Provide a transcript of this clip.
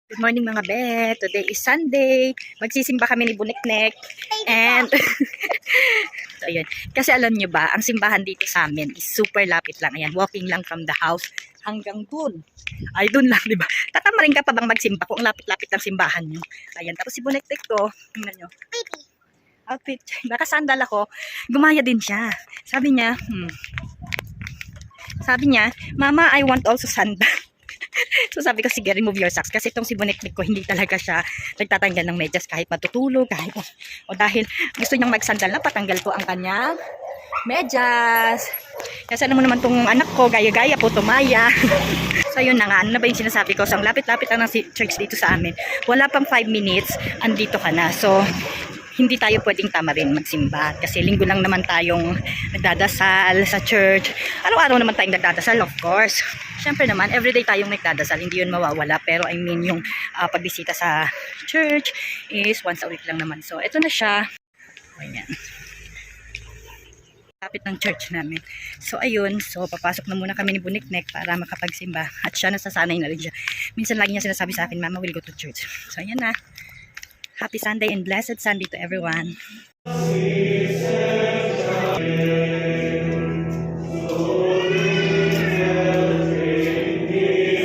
Good morning mga be. Today is Sunday. Magsisimba kami ni Buniknek. And so ayan. Kasi alam nyo ba, ang simbahan dito sa amin is super lapit lang. Ayan, walking lang from the house hanggang dun. Ay, dun lang, di ba? Tatamarin ka pa bang magsimba kung lapit-lapit ang simbahan nyo? Ayan, tapos si Buniknek ko, tingnan nyo. Outfit. Nakasandal ako. Gumaya din siya. Sabi niya, Mama, I want also sandal. So sabi ko, sige, remove your socks. Kasi itong si Buniknek ko, hindi talaga siya nagtatanggal ng medyas kahit matutulog. Kahit, o dahil gusto niyang magsandal na, patanggal ko ang kanyang medyas. Kasi ano mo naman itong anak ko, gaya-gaya po, tumaya. So yun na nga, ano na ba yung sinasabi ko? So ang lapit-lapit lang ng church dito sa amin. Wala pang 5 minutes, andito ka na. So hindi tayo pwedeng tamarin magsimba kasi linggo lang naman tayong nagdadasal sa church. Araw-araw naman tayong nagdadasal, of course. Siyempre naman, everyday tayong nagdadasal, hindi yun mawawala. Pero I mean, yung pagbisita sa church is once a week lang naman. So, ito na siya. Ayan. Lapit ng church namin. So, ayun. So, papasok na muna kami ni Buniknek para makapagsimba. At siya, nasasanay na rin siya. Minsan lagi niya sinasabi sa akin, Mama, we'll go to church. So, ayan na. Happy Sunday and blessed Sunday to everyone.